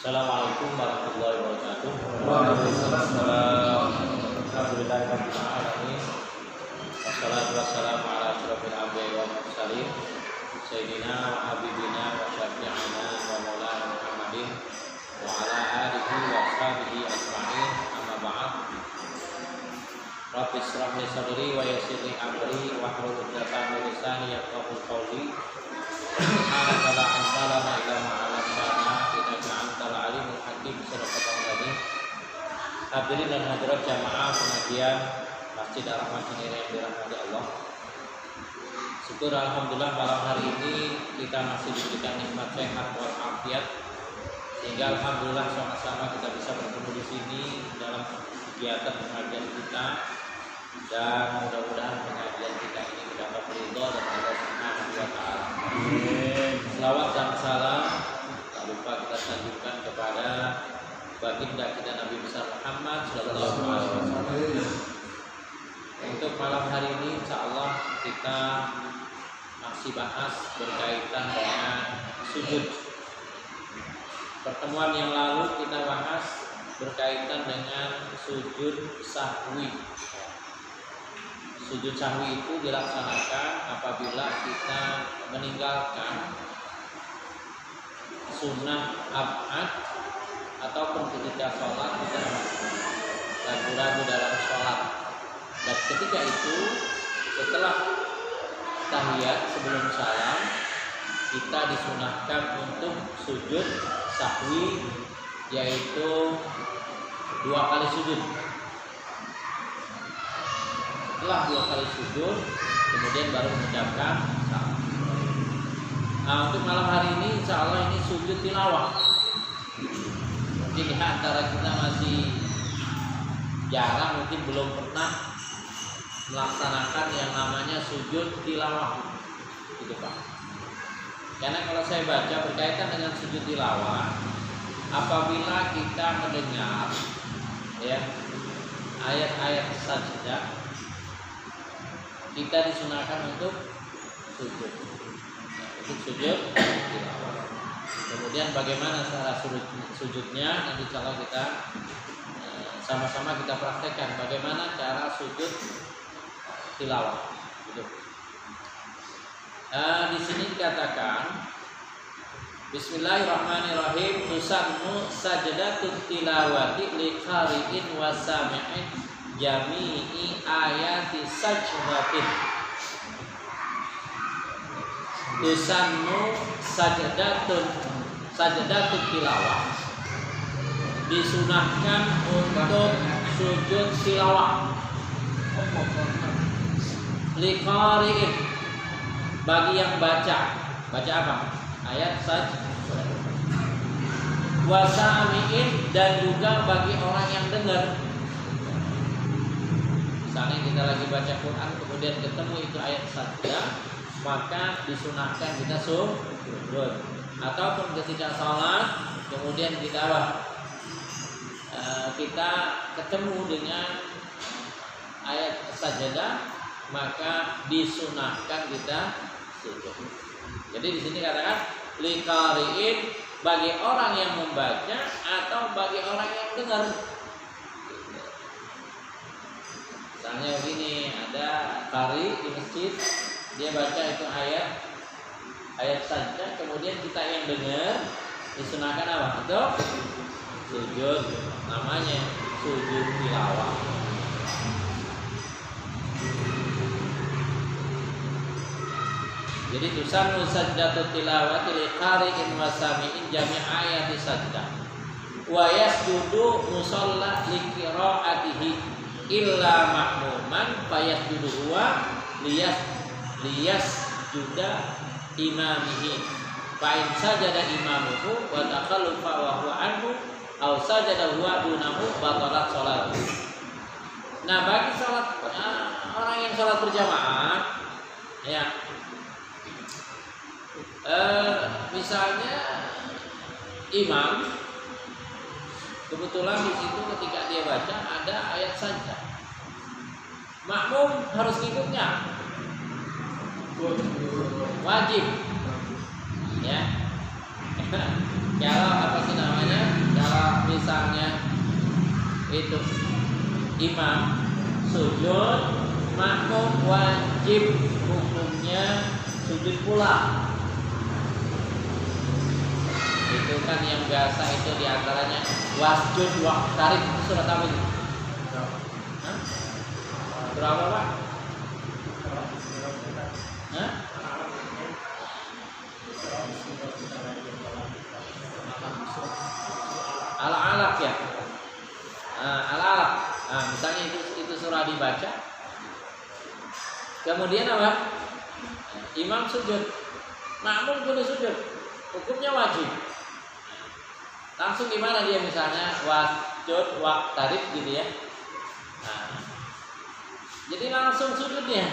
Assalamualaikum warahmatullahi wabarakatuh. Waalaikumsalam. Alhamdulillahirabbil alamin. Wassalatu wassalamu ala asyrofil anbiya'i wal mursalin sayyidina wa habibina wa syafi'ina wa maulana Muhammadin wa ala alihi wa sahbihi ajma'in. Amma ba'd. Rabbi shrah li sadri wa yassir li amri wa hlul 'uqdatam min lisani yafqahu qawli. Subhanaka la ilma lana illa ma 'allamtana innaka antal alimul hakim. Sadaqallahu alazim. Hadirin dan hadirat jamaah pengajian Masjid Ar-Rahman Cinere yang dirahmati Allah. Syukur alhamdulillah malam hari ini kita masih diberikan nikmat sehat walafiat, sehingga alhamdulillah sama-sama kita bisa bertemu di sini dalam kegiatan pengajian kita, dan mudah-mudahan pengajian kita ini mendapat ridho dan Allah Subhanahu wa taala. Selawat dan salam tak lupa kita sanjungkan kepada baginda kita Nabi besar Muhammad sallallahu alaihi wasallam. Untuk malam hari ini insyaallah kita masih bahas berkaitan dengan sujud. Pertemuan yang lalu kita bahas berkaitan dengan sujud sahwi. Sujud sahwi itu dilaksanakan apabila kita meninggalkan sunnah ab'ad ataupun ketika sholat kita ragu-ragu dalam sholat. Dan ketika itu setelah tahiyat sebelum salam kita disunahkan untuk sujud sahwi, yaitu 2 kali sujud. Setelah 2 kali sujud kemudian baru mengucapkan salam. Nah, untuk malam hari ini insya Allah ini sujud tilawah. Mungkin ya, antara kita masih jarang, mungkin belum pernah melaksanakan yang namanya sujud tilawah, gitu Pak. Karena kalau saya baca berkaitan dengan sujud tilawah, apabila kita mendengar ya ayat-ayat sajdah, kita disunahkan untuk sujud, untuk sujud tilawah. Kemudian bagaimana cara sujudnya, nanti kalau kita sama-sama kita praktekkan bagaimana cara sujud tilawah. Gitu. Di sini dikatakan Bismillahirrahmanirrahim, tusannu sajdatut tilawati li qari'in wa sami'in jami'i ayati sajdatin. Tusannu sajdatut tilawah, disunahkan untuk sujud tilawah liqari'in, bagi yang baca apa? Ayat sajdah. Wasami'in, dan juga bagi orang yang dengar. Misalnya kita lagi baca Quran kemudian ketemu itu ayat sajdah, maka disunahkan kita sujud. Ataupun ketika sholat kemudian kita kita ketemu dengan ayat sajdah, maka disunahkan kita sujud. Jadi di sini katakan liqari'in, bagi orang yang membaca atau bagi orang yang dengar. Misalnya begini, ada qari di masjid, dia baca itu ayat sajdah, kemudian kita yang dengar disunahkan apa? Untuk sujud, namanya sujud tilawah. Jadi tusannu sajdatut tilawati liqari'in wa sami'in jami' ayati sajdah. Wa yasjudu musalla liqira'atihi illa ma'muman fayasjudu huwa liyasjuda imamihi. Fa in sajada imamuhu wa takhallufa wa huwa anhu aw sajada huwa dunahu batalat sholatuhu. Nah, bagi salat orang yang salat berjamaah ya, misalnya imam kebetulan di situ ketika dia baca ada ayat sajdah, makmum harus ngikutnya, wajib ya. Kalau apa sih namanya, itu imam sujud, makmum wajib hukumnya sujud pula. Itu kan yang biasa itu diantaranya wasjud waqtarib, surat apa itu? Surat apa Pak? Hah? Al-Alaq ya. Al-Alaq. Misalnya itu surah dibaca. Kemudian apa? Imam sujud, makmum juga sujud. Hukumnya wajib. Langsung gimana dia misalnya wasjud waqtarib gitu ya. Jadi langsung sujudnya,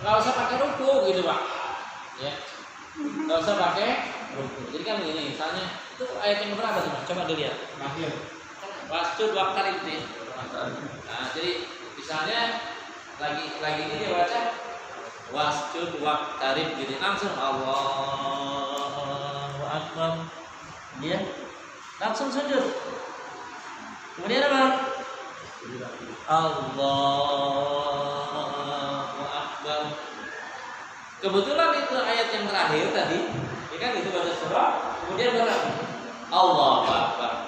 nggak usah pakai ruku gitu Pak. Ya, nggak usah pakai ruku. Jadi kan begini, misalnya itu ayat yang berapa tuh Mas? Coba dilihat. Wasjud waqtarib itu. Jadi misalnya lagi ini dia baca wasjud waqtarib gitu, langsung Allahu Akbar. Dia langsung sujud. Kemudian apa? Allahu Akbar. Kebetulan itu ayat yang terakhir tadi, ya kan itu baca surah, kemudian berapa? Allahu Akbar.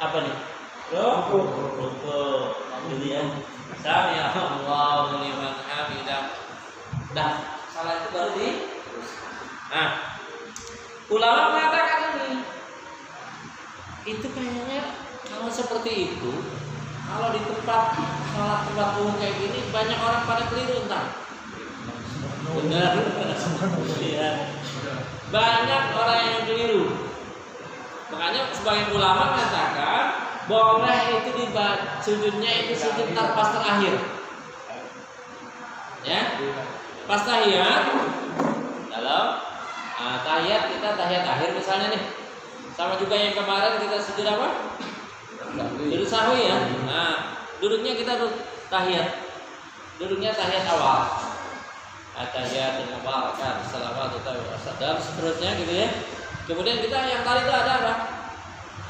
Apa nih? Ruku. Kemudian sami Allahu liman hamidah. Dah, salah itu baru di. Nah, ulama mengatakan ini, itu kayaknya kalau seperti itu, kalau di tempat sholat tempat umum kayak gini, banyak orang pada keliru entar. Benar. Ya. Banyak orang yang keliru. Makanya sebagian ulama mengatakan boleh itu sujudnya itu sujud pas terakhir. Ya, pas tahiyat. Dalam tahiyat kita tahiyat akhir misalnya nih. Sama juga yang kemarin kita sujud apa? Sujud sahwi ya. Nah, duduknya kita tahiyat. Duduknya tahiyat awal. At-tahiyatul mubarakat, salawatu dan seterusnya gitu ya. Kemudian kita yang tadi itu ada apa?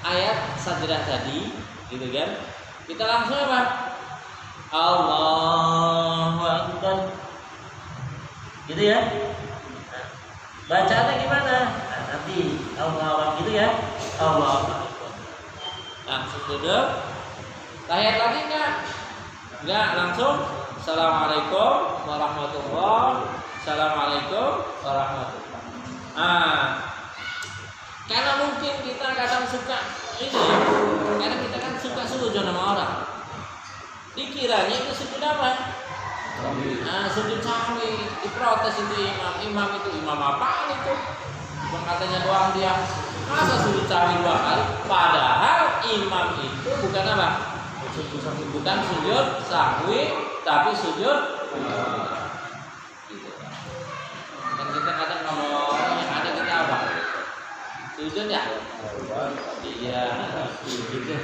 Ayat sajdah tadi, gitu kan? Kita langsung apa? Allahu Akbar. Gitu ya. Nah, bacaannya gimana? Nah, nanti Allahu Akbar gitu ya. Allahu Akbar. Langsung duduk. Tahiyat lagi enggak? Enggak, langsung Assalamualaikum warahmatullahi wabarakatuh. Assalamualaikum warahmatullahi. Karena mungkin kita kadang suka ini, karena kita kan suka sujud sama orang. Dikiranya itu sujud apa? Sujud sahwi. Diprotes itu imam itu imam apaan itu? Bukan katanya doang dia. Masa sujud sahwi 2 kali? Padahal imam itu bukan apa? Bukan sujud sahwi, tapi sujud. Gitu. Dan kita kadang kalau yang ada kita apa? Sujud ya? Iya, gitu.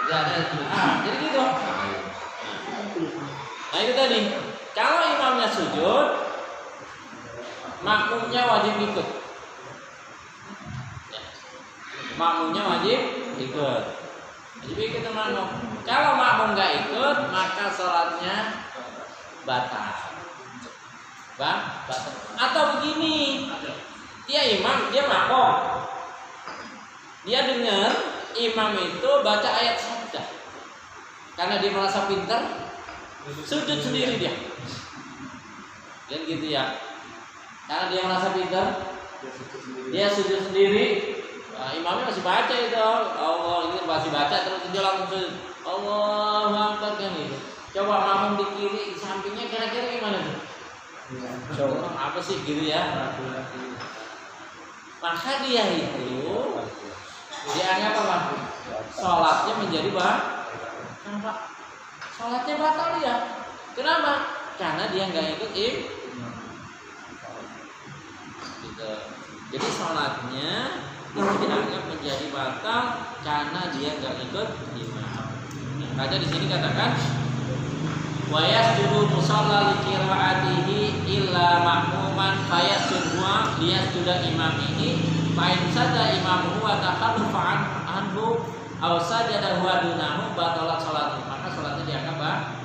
Jadi gitu. Nah itu tadi. Kalau imamnya sujud, makmumnya wajib ikut. Ya. Makmumnya wajib ikut. Jadi ikut makmum. Kalau makmum nggak ikut, maka sholatnya batal. Batal. Atau begini, dia imam, dia makmum. Dia dengar imam itu baca ayat sajdah. Karena dia merasa pintar, sujud sendiri dia. Dan gitu ya. Karena dia merasa pintar, dia sujud sendiri. Nah, imamnya masih baca itu. Allah ini masih baca terus dia langsung sujud. Allahu Akbar kan gitu. Coba makmum di kiri, di sampingnya kira-kira gimana tuh? Coba apa sih gitu ya? Maka dia itu dianggap apa? Sholatnya menjadi kenapa? Sholatnya batal ya. Kenapa? Karena dia nggak ikut gitu. Jadi sholatnya itu dianggap menjadi batal karena dia nggak ikut imam. Makanya di sini katakan wa yasjudu musalla li qiraatihi illa ma'muman fayasjudu liyasjuda imamihi fa in sada imamuhu wa takhallufa anhu aw sajada huwa dunahu batalat salatu, maka salatnya dianggap batal.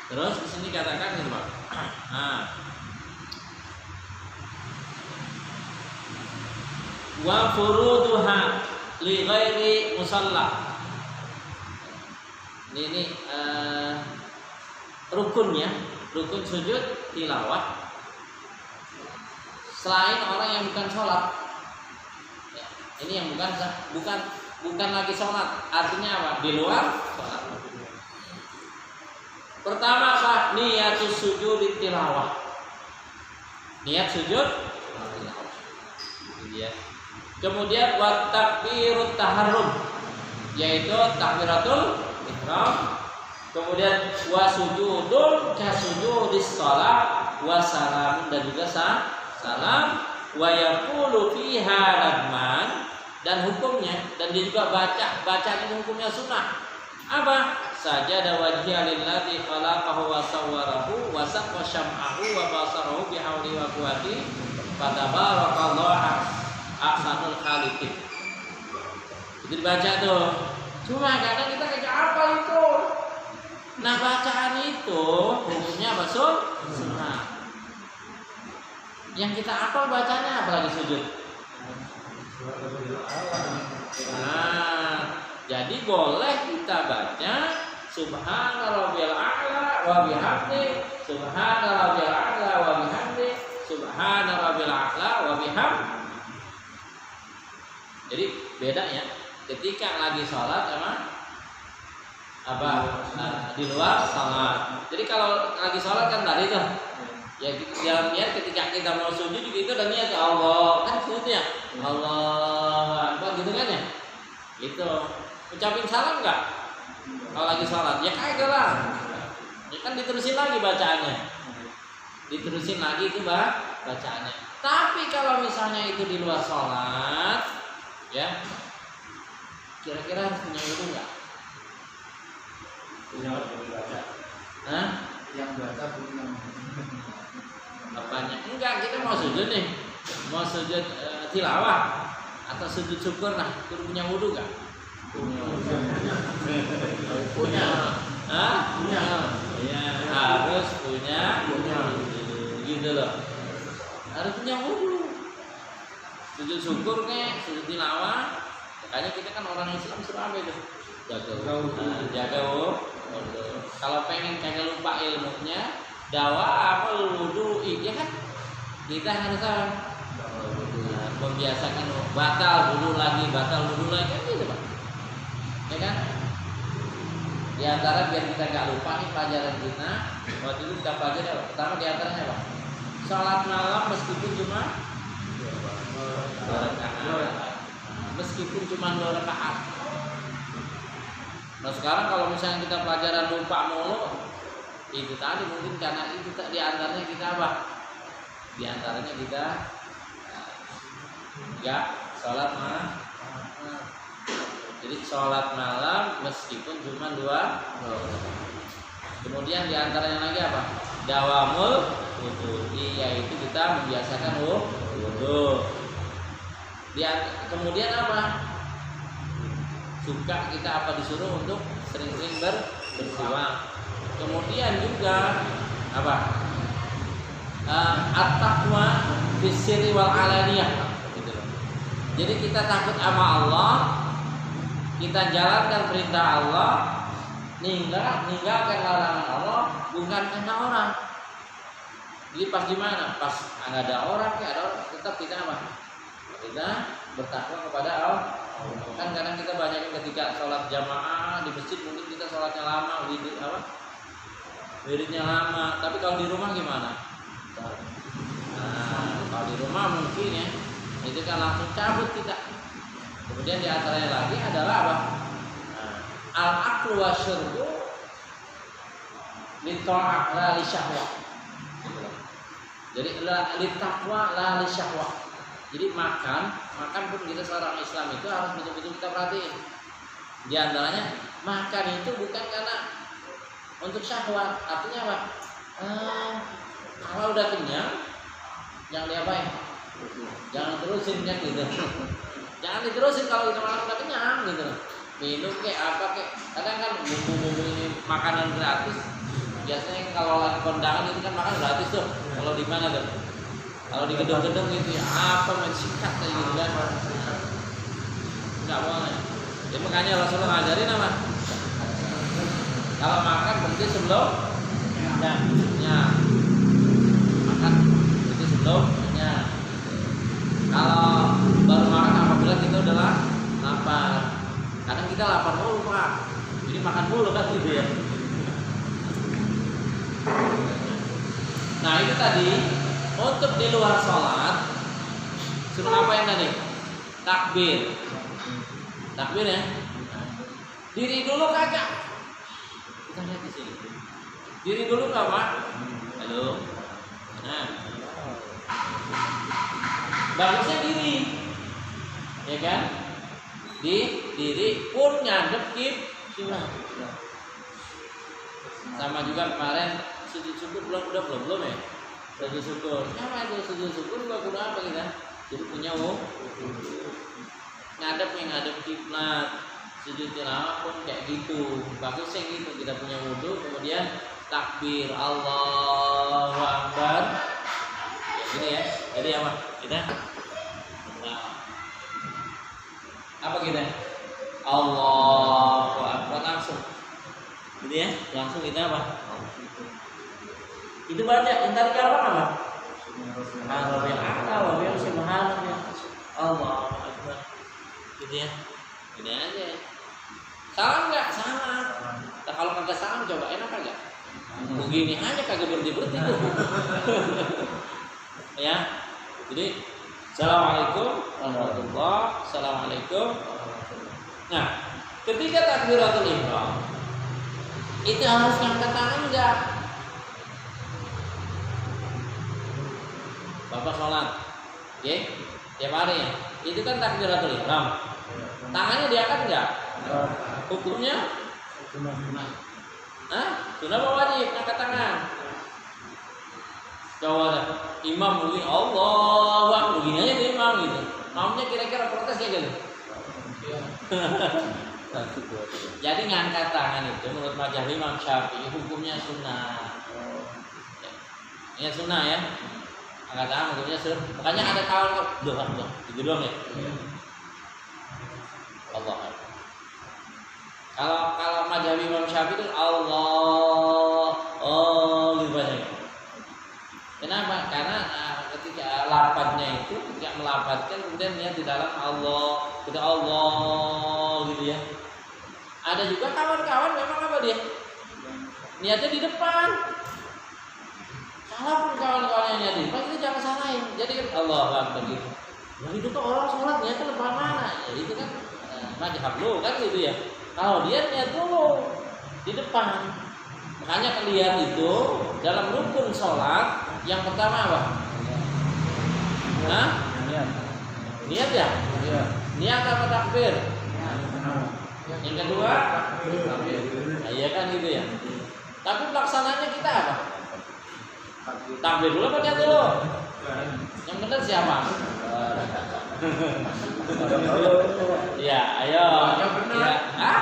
Terus di sini katakan gitu, Pak. Nah. Wa furuduha li ghairi musalla. Ini rukunnya, rukun sujud tilawah selain orang yang bukan sholat. Ya, ini yang bukan lagi sholat. Artinya apa? Di luar sholat. Pertama apa? Niatus sujud tilawah. Niat sujud tilawah. Ya. Kemudian wa takbirut taharrum, yaitu takbiratul ihram. Kemudian wa sujudun ka sujudis shalah wa salam, dan juga salam. Wa yaqulu fiha nadman, dan hukumnya, dan dia juga bacaan ini hukumnya sunnah. Apa? Sajada wajhiya lillazi khalaqahu wa sawwarahu wa saqqa syam'ahu wa basarahu bihawli wa quwwati fatabarakallahu ahsanul khaliqin. Itu dibaca tuh. Cuma kadang kita kayak apa itu? Nah, bacaan itu hukumnya apa? Sunnah. Yang kita hafal bacanya apalagi sujud. Nah, jadi boleh kita baca subhana rabbiyal a'la wa bihamdi, subhana rabbiyal a'la wa bihamdi, subhana rabbiyal a'la wa bihamdi. Jadi bedanya ketika lagi sholat sama apa di luar sholat. Jadi kalau lagi sholat kan tadi tuh ya dalam niat ketika kita mau sujud juga itu dan niat Allah kan sujudnya Allah Akbar gitu kan ya. Itu ucapin salam nggak kalau lagi sholat? Ya kagak lah. Ya kan diterusin lagi bacaannya. Diterusin lagi itu bacaannya. Tapi kalau misalnya itu di luar sholat, ya kira-kira harus punya wudu nggak? Punya baca. Hah? Yang baca punya. Apanya? Enggak, kita mau sujud nih, mau sujud tilawah atau sujud syukur, nah itu punya wudu nggak? Punya. Hah? Punya. Ya, harus punya. Gitu loh. Harus punya wudu. Sujud syukur nih, sujud tilawah. Makanya kita kan orang Islam suruh apa itu? Jaga wudu. Kalau pengen kagak lupa ilmunya, dawa apa wudu, ya kan? Kita harus membiasakan batal wudu lagi kan gitu, Pak. Ya kan? Di antara biar kita nggak lupa nih pelajaran kita, waktu itu kita pelajari apa? Pertama di antaranya apa? Salat malam meskipun cuma 2 rakaat. Meskipun cuma 2 rakaat. Nah sekarang kalau misalnya kita pelajaran lupa mulu, itu tadi mungkin karena itu di antaranya kita apa? Di antaranya kita nggak sholat malam. Jadi sholat malam meskipun cuma 2. Kemudian di antaranya lagi apa? Dawamul wudu, yaitu kita membiasakan wudu. Kemudian apa? Suka kita apa disuruh untuk sering-sering bersiwak. Kemudian juga apa? At-taqwa fis-sirri wal alaniyah. Gitu. Jadi kita takut sama Allah, kita jalankan perintah Allah, ninggalkan larangan Allah, bukan karena orang. Jadi pas di mana? Pas ada orang, tetap kita apa? Kita bertakwa kepada Allah. Kan kadang kita banyak ketika sholat jamaah di masjid mungkin kita sholatnya lama, wiridnya lama. Tapi kalau di rumah gimana? Nah, kalau di rumah mungkin ya itu kan langsung cabut kita. Kemudian di antaranya lagi adalah apa? Al-aqlu wasyurbu li-ta'ah la li-syahwah. Jadi li-taqwa la li-syahwah. Jadi makan pun kita seorang Islam itu harus betul-betul kita perhatiin. Di antaranya makan itu bukan karena untuk syahwat. Artinya apa? Kalau udah kenyang, jangan diapain? Jangan terusin kan gitu. Jangan diterusin kalau kita makan udah kenyang gitu. Minum kayak apa kayak. Kadang kan bumbu-bumbu ini makanan gratis. Biasanya kalau lagi kondangan itu kan makan gratis tuh. Kalau di mana tuh? Kalau di gedung-gedung itu ya apa mensikat kayak gitu kan. Enggak boleh. Jadi makanya Rasulullah ngajarin apa? Kalau makan berarti sebelum ya. Makan berarti sebelumnya. Kalau baru makan apabila kita udah lapar. Kadang kita lapar mulu Pak. Jadi makan mulu kan gitu ya. Nah itu tadi untuk di luar sholat suruh ngapain tadi? Takbir. Takbir ya. Diri dulu kagak. Kita lihat di sini. Diri dulu nggak Pak? Halo. Nah. Bagusnya diri. Ya kan? Di diri pun ngadep kiblat. Sama juga kemarin sujud syukur belum ya? Sujud syukur. Apa itu sujud syukur juga kudu apa kita? Jadi punya ngadep kiblat. Sujud tilawah pun kayak gitu. Bagusnya gitu kita punya wudu kemudian takbir Allahu Akbar. Ya gini ya. Jadi apa? Kita apa kita? Allahu Akbar langsung. Gitu ya. Langsung kita apa? Itu baca entar apa? Rabbil a'la wa bihi subhanallah. Allahu Akbar. Gitu ya. Gini aja. Salam enggak? Salam. Nah, kalau kagak salam coba enak kagak? Begini aja kagak berhenti tuh. Ya. Jadi Assalamualaikum warahmatullahi. Assalamualaikum. Nah, ketika takbiratul ihram itu harus ngangkat tangan enggak? Bapak sholat, oke? Tiap hari ya. Itu kan takbiratul ihram. Tangannya diangkat enggak? Hukumnya? Sunnah apa wajib angkat tangan? Coba dah. Imam begini, Allahu Akbar begini aja tuh imam gitu. Imamnya kira-kira protes kayak gitu. Jadi ngangkat tangan itu menurut mazhab Imam Syafi'i hukumnya sunnah. Ini sunnah ya. Angkat tangan hukumnya sunnah. Makanya ada kawan doang gitu doang ya. Allah. Kalau mazhab Imam Syafi'i itu Allah gitu banyak. Kenapa? Karena ketika lapatnya itu ketika melapatkan kemudian niat di dalam Allah, kita Allah gitu ya. Ada juga kawan-kawan memang apa dia? Niatnya di depan. Salah pun kawan-kawan yang niat di depan, kita jangan salahin. Jadi kan Allah Akbar gitu. Nah itu tuh orang sholat niatnya depan mana? Ya itu kan mazhab lu kan gitu ya. Kalau dia niat dulu di depan. Makanya kalian itu dalam rukun sholat yang pertama apa? Niat ya? Niat apa takbir? Yang kedua? Nah, iya kan gitu ya. Tapi pelaksananya kita apa? Takbir dulu apa niat dulu? Yang benar siapa? Ya, ayo. Ya,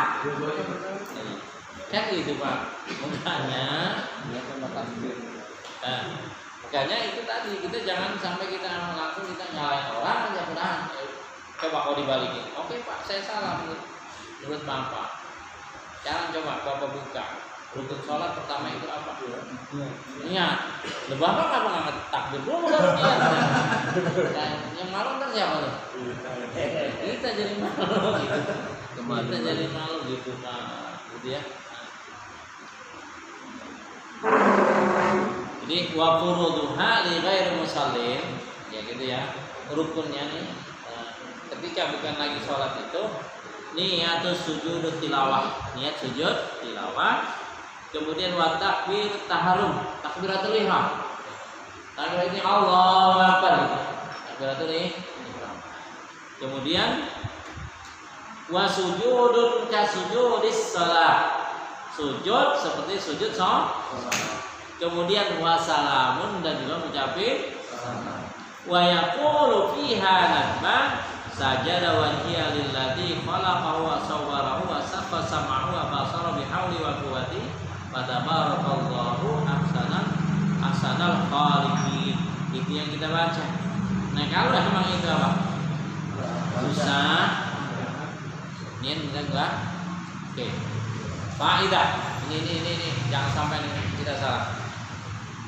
kan gitu Pak. Makanya itu tadi kita jangan sampai kita langsung kita nyalain orang aja benar. Coba kalau dibalikin. Oke Pak, saya salah menurut Bapak. Jangan coba Bapak buka. Rukun sholat pertama itu apa? Niat. Lah Bapak ngapa nggak takbir dulu kan? Yang malu kan siapa tuh? Kita jadi malu gitu. Kita jadi malu gitu Pak. Gitu ya. Jadi wa furuduha li ghairi musallin ya gitu ya. Rukunnya nih ketika bukan lagi sholat itu niatus sujud tilawah, niat sujud tilawah, kemudian wa takbir taharum, takbiratul ihram. Takbir ini Allahu Akbar. Takbiratul ihram. Kemudian wa sujudun ka sujudis shalah. Sujud seperti sujud sholat. Kemudian wasalamun dan juga mengucapkan wa yaqulu fiha nadman sajada wajhiya lilladzi khalaqahu wa sawwarahu wa saqqa sam'ahu wa basara bihauli wa quwwati wa tabarakallahu ahsanal khaliqin. Itu yang kita baca. Nah, kalau memang itu apa? Susah. Ini enggak? Oke. Faedah. Ini jangan sampai kita salah.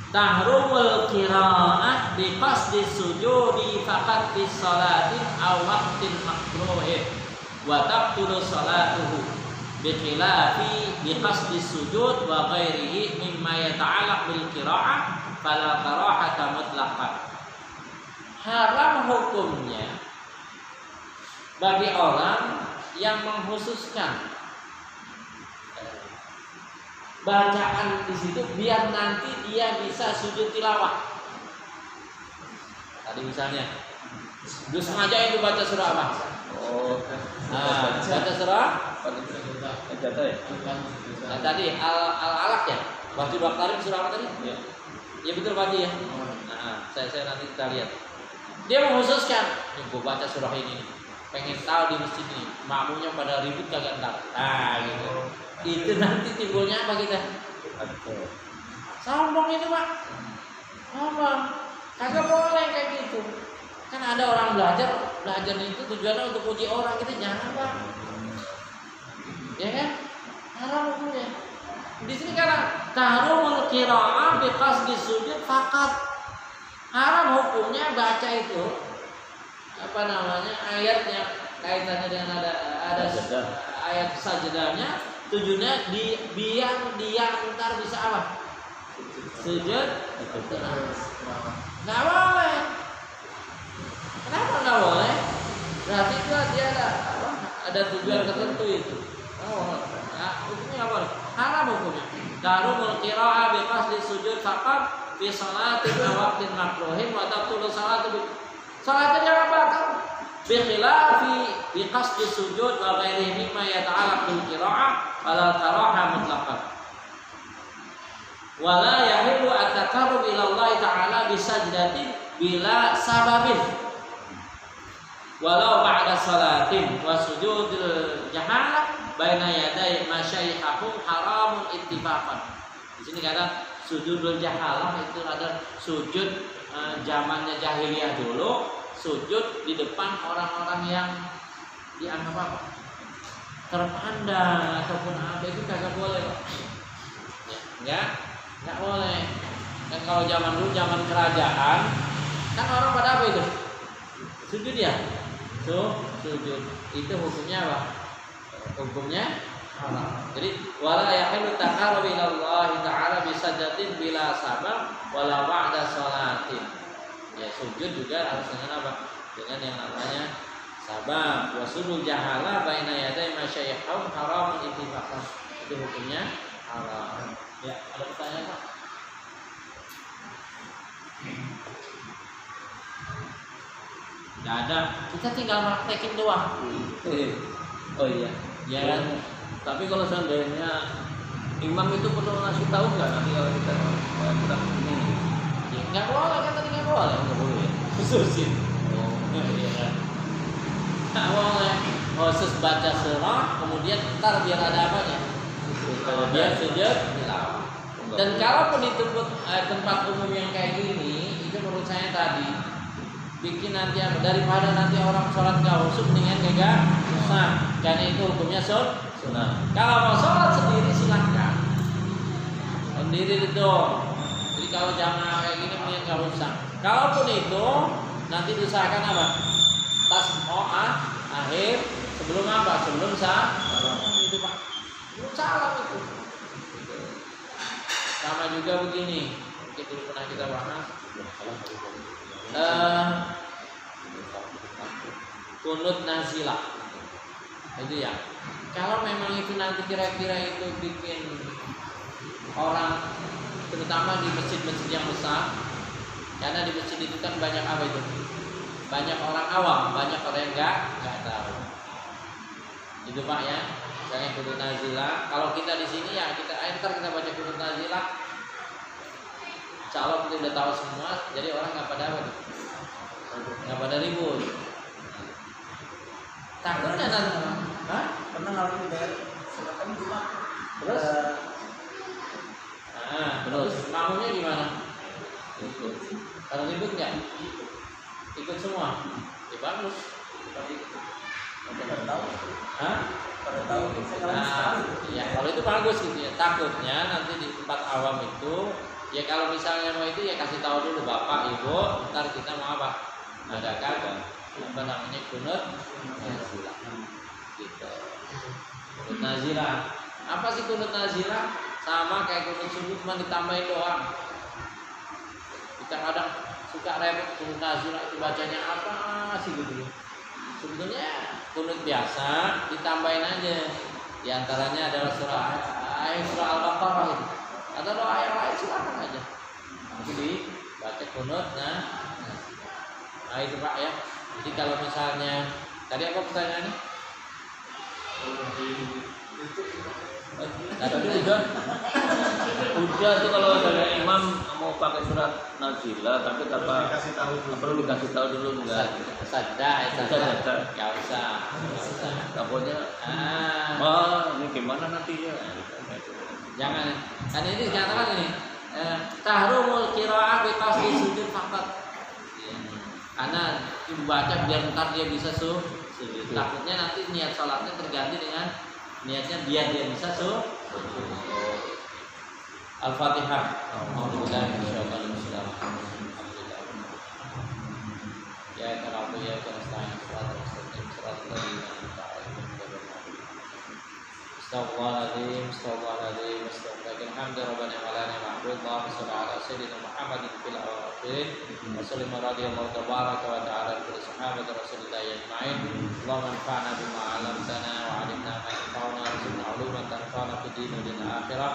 Tahrumul qiraah bi qasdi sujudi faqat fi shalatin aw waqtin makruhin wa tabtulu salatuhu bi khilafi bi qasdi sujud wa ghairihi mimma yata'allaq bil qiraah fala karahata mutlaqan. Haram hukumnya bagi orang yang mengkhususkan bacaan di situ biar nanti dia bisa sujud tilawah. Tadi misalnya, lu sengaja itu baca surah apa? Nah, baca surah. Nah, tadi al-alaq ya. Waktu Baktarim surah apa tadi? Ya betul baca ya. Nah, saya nanti kita lihat. Dia mengkhususkan, gue baca surah ini. Pengen tahu di masjid ini, makmumnya pada ribut kagak ntar. Nah, gitu. Itu nanti timbulnya apa kita? Sombong itu Pak. Sombong. Kagak boleh kayak gitu. Kan ada orang belajar itu tujuannya untuk puji orang, kita jangan Pak. Ya kan? Haram hukumnya. Di sini karena tahrumul qiraah bi qasdi sujud faqat. Haram hukumnya baca itu apa namanya? Ayatnya kaitannya dengan ada ayat sajadahnya. Tujuannya biar dia ntar bisa apa? Sujud. Nggak boleh. Kenapa nggak boleh? Berarti itu dia ada tujuan tertentu itu. Nah, hukumnya apa? Haram hukumnya. Darul qiraah bi qasdi sujud faqat fi shalatin waqtin makruhin wa tabtulu salatu. Salatnya jangan batal. Bi khilafi bi qasdi sujud wa ghairihi mimma yata'allaq bil qiraah ala karaha mutlaqan. Wala yahillu at-taqarrub ila Allah ta'ala bi sajdatin bila sababin. Walau ba'da salatin wa sujudul jahalah baina yaday masyayikhahum haramun ittifaqan. Di sini kata sujudul jahalah itu ada sujud zamannya jahiliyah dulu, sujud di depan orang-orang yang dianggap apa? Terpandang ataupun apa itu kagak boleh Pak. Ya, enggak boleh. Dan kalau zaman dulu zaman kerajaan kan orang pada apa itu? Sujud ya? Sujud. Itu hukumnya apa? Hukumnya haram. Jadi wala yahillu taqarrub ila Allah ta'ala bi sajdatin bila sabab wala ba'da shalatin. Ya sujud juga harus dengan apa? Dengan yang namanya sabab. Wasudul jahala baina yaday masyayikhum haramun ittifaqan. Itu hukumnya haram. Ya, ada pertanyaan Pak? Tidak ada. Kita tinggal praktekin doang. Oh iya. Ya kan? Tapi kalau seandainya imam itu perlu ngasih tahu nggak nanti kalau kita kurang ini? Ya, nggak boleh kan tadi nggak boleh. Nggak boleh. Khususin. Oh. Iya kan? Nggak boleh. Khusus baca surah, kemudian ntar biar ada apanya? Biar sujud tilawah. Dan kalaupun itu tempat umum yang kayak gini, itu menurut saya tadi bikin nanti daripada nanti orang sholat nggak khusyuk mendingan kagak usah. Karena itu hukumnya sunnah. Kalau mau sholat sendiri silahkan. Sendiri itu. Jadi kalau jamaah kayak gini mendingan nggak usah. Kalaupun itu nanti diusahakan apa? Tasmoah akhir sebelum apa? Sebelum salam itu Pak. Sebelum salam itu. Sama juga begini, itu pernah kita bahas. Kunut nazilah itu ya. Kalau memang itu nanti kira-kira itu bikin orang, terutama di masjid-masjid yang besar, karena di masjid itu kan banyak apa itu? Banyak orang awam, banyak orang yang nggak tahu. Itu Pak ya. Misalnya kunut nazilah. Kalau kita di sini ya kita ntar kita baca kunut nazilah. nanti udah tahu semua, jadi orang nggak pada apa tuh? Nggak pada ribut. Takutnya nanti, hah? Pernah ngalamin bayar sedekah cuma Terus? Terus makmumnya gimana? Ikut. Kalau ribut nggak? Ikut semua? Ya bagus. pada tahu, Hah? pada tahu. Saya ngalamin sekali. Ya kalau itu bagus gitu ya. Takutnya nanti di tempat awam itu, ya kalau misalnya mau itu ya kasih tahu dulu bapak, ibu, ntar kita mau apa? Adakan apa namanya kunut nazilah. Gitu. Kunut nazilah. Apa sih kunut nazilah? Sama kayak kunut subuh cuma ditambahin doang. Kita kadang suka repot kunut nazilah itu bacanya apa sih gitu. Sebetulnya kunut biasa ditambahin aja. Di antaranya adalah surah Al-Baqarah itu. Atau doa yang lain silakan aja. Jadi baca kunut nah itu Pak ya. Jadi kalau misalnya tadi apa pertanyaannya? Tadi udah tuh kalau ada imam mau pakai surat nazilah tapi tanpa perlu dikasih tahu dulu enggak? Sadda. Enggak usah. Takutnya ini gimana nantinya? Jangan. Kan ini dikatakan ini tahrumul qiraah bi tasdid sujud faqat. Karena dibaca biar ntar dia bisa sujud. Takutnya nanti niat salatnya terganti dengan niatnya biar dia bisa sujud. Al-Fatihah. Alhamdulillah ya karabu ya karasta'in salatul mustaqim salatul ladzina Astagfirullahaladzim Alhamdulillah wa la ma'bud wa ala sayyidina Muhammadin fil awwalin wa sallim radhiyallahu tabaraka wa ta'ala bi sahabati Rasulillah ajma'in. Allahumma anfa'na bima 'allamtana wa 'allimna ma yanfa'una warzuqna 'uluman tanfa'una fid din wa dunya akhirah.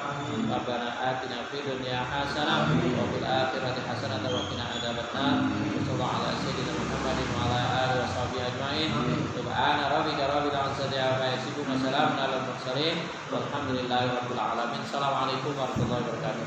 Rabbana atina fid dunya hasanah wa fil akhirati hasanah wa qina adzabannar. Sallallahu ala sayyidina Muhammadin wa ala alihi wa sahbihi ajma'in. Subhana rabbika rabbil 'izzati 'amma yasifun wa salamun 'alal mursalin walhamdulillahi rabbil alamin. Assalamualaikum warahmatullahi wabarakatuh.